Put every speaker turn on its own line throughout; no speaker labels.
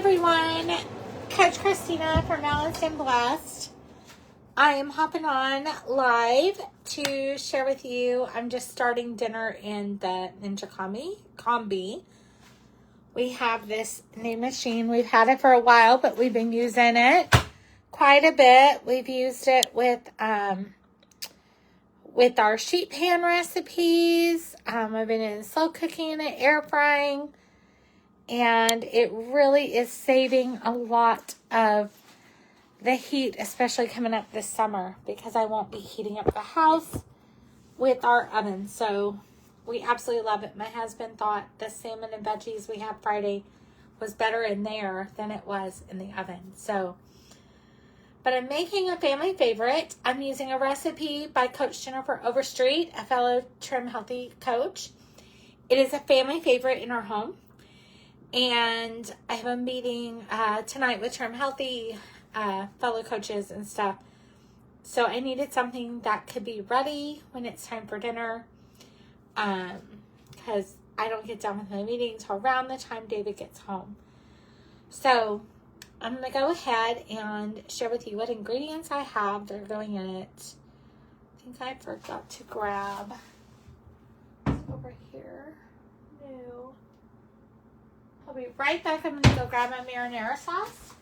everyone, Coach Christina from Balanced and Blessed. I am hopping on live to share with you. I'm just starting dinner in the Ninja Combi. We have this new machine. We've had it for a while, but we've been using it quite a bit. We've used it with our sheet pan recipes. I've been in slow cooking and air frying. And it really is saving a lot of the heat, especially coming up this summer, because I won't be heating up the house with our oven. So we absolutely love it. My husband thought the salmon and veggies we had Friday was better in there than it was in the oven. So, but I'm making a family favorite. I'm using a recipe by Coach Jennifer Overstreet, a fellow Trim Healthy coach. It is a family favorite in our home. And I have a meeting tonight with Trim Healthy fellow coaches and stuff. So I needed something that could be ready when it's time for dinner. Because I don't get done with my meeting until around the time David gets home. So I'm going to go ahead and share with you what ingredients I have that are going in it. I think I forgot to grab over here. No. I'll be right back. I'm going to go grab my marinara sauce.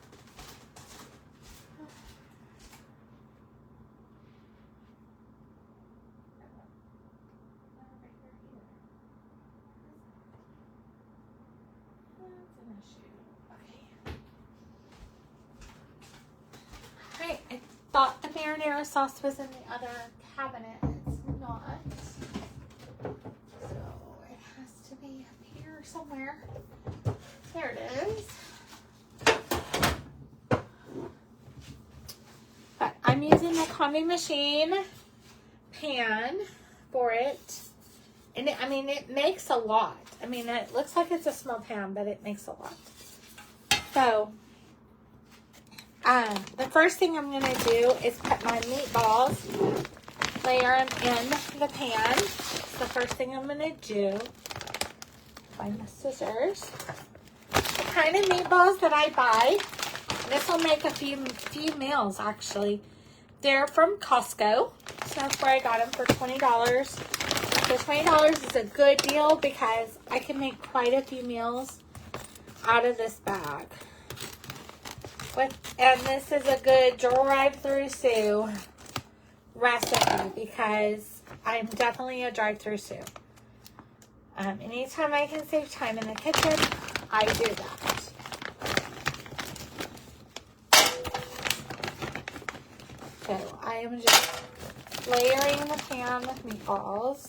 Alright, I thought the marinara sauce was in the other cabinet. It's not. So it has to be up here somewhere. There it is. But I'm using the Combi machine pan for it. And it makes a lot. It looks like it's a small pan, but it makes a lot. So, the first thing I'm going to do is put my meatballs, layer them in the pan. That's the first thing I'm going to do. Find the scissors. The kind of meatballs that I buy, this will make a few meals actually. They're from Costco, so that's where I got them for $20. So $20 is a good deal because I can make quite a few meals out of this bag. And this is a good drive-through Sue recipe because I'm definitely a drive-through Sue. Anytime I can save time in the kitchen, I do that. So I am just layering the pan with meatballs.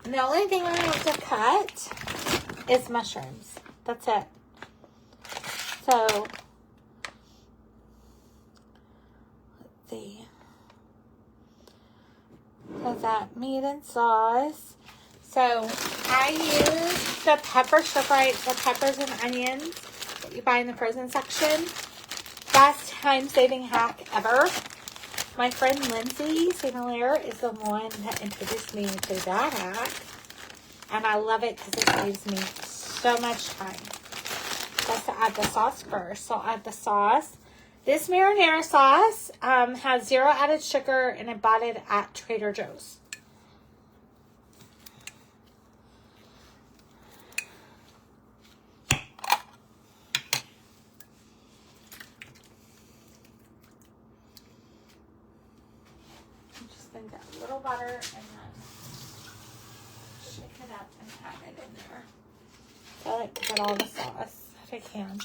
The only thing I have to cut is mushrooms. That's it. So, let's see. So that meat and sauce. So, I use the pepper stir-fried, the peppers and onions that you buy in the frozen section. Best time-saving hack ever. My friend Lindsay St. Hilaire is the one that introduced me to that hack. And I love it because it saves me so much time. Let's add the sauce first. So I'll add the sauce. This marinara sauce has 0 added sugar and I bought it at Trader Joe's. Get a little butter and then shake it up and add it in there. I like to get all the sauce if I can.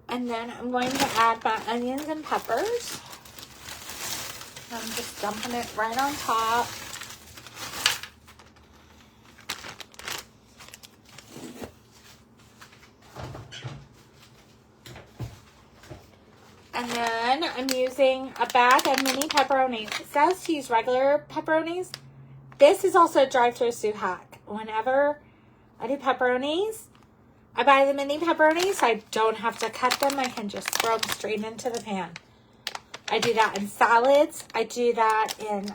And then I'm going to add my onions and peppers. I'm just dumping it right on top. And then I'm using a bag of mini pepperonis. It says to use regular pepperonis. This is also a drive-through hack. Whenever I do pepperonis, I buy the mini pepperonis so I don't have to cut them. I can just throw them straight into the pan. I do that in salads. I do that in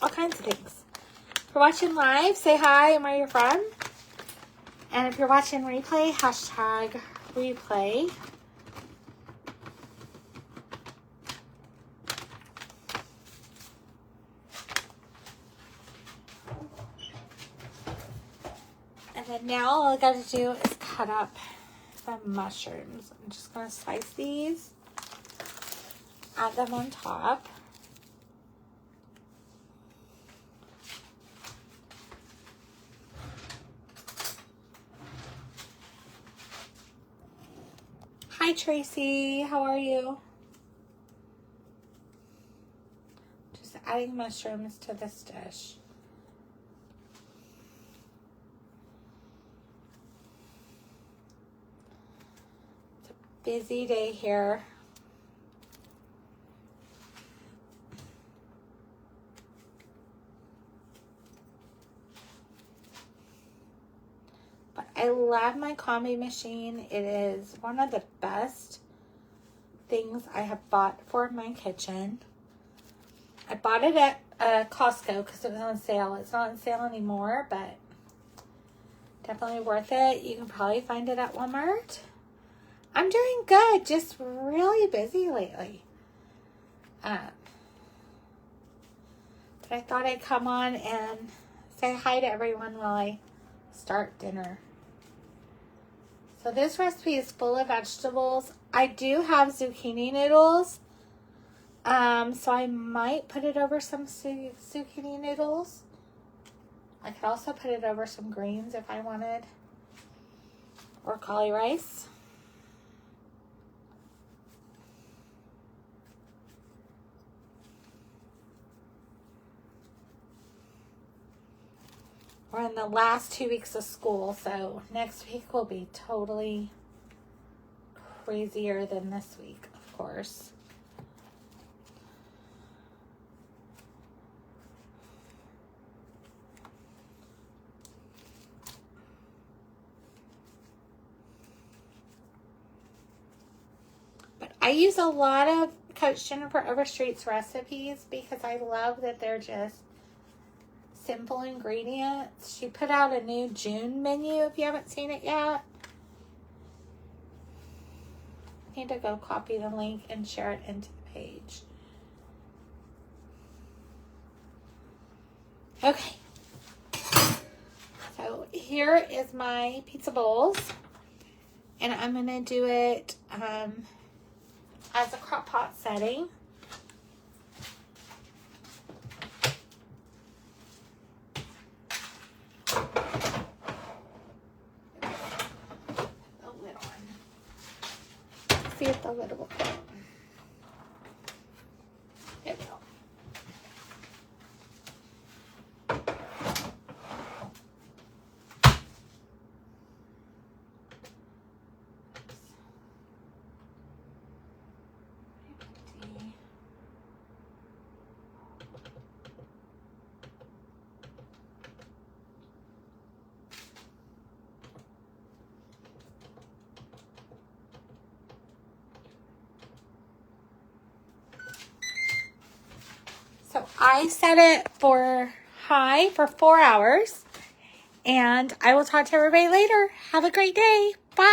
all kinds of things. If you're watching live, say hi and where you're from. And if you're watching replay, hashtag replay. And then now all I got to do is cut up the mushrooms. I'm just going to slice these, add them on top. Hi Tracy, how are you? Just adding mushrooms to this dish. It's a busy day here. I love my combi machine. It is one of the best things I have bought for my kitchen. I bought it at Costco because it was on sale. It's not on sale anymore, but definitely worth it. You can probably find it at Walmart. I'm doing good. Just really busy lately. But I thought I'd come on and say hi to everyone while I start dinner. So this recipe is full of vegetables. I do have zucchini noodles. So I might put it over some zucchini noodles. I could also put it over some greens if I wanted. Or cauli rice. We're in the last 2 weeks of school, so next week will be totally crazier than this week, of course. But I use a lot of Coach Jennifer Overstreet's recipes because I love that they're just simple ingredients. She put out a new June menu if you haven't seen it yet. I need to go copy the link and share it into the page. Okay. So here is my pizza bowls. And I'm going to do it as a crock pot setting. See if the lid will fit. It will. So I set it for high for 4 hours, and I will talk to everybody later. Have a great day. Bye.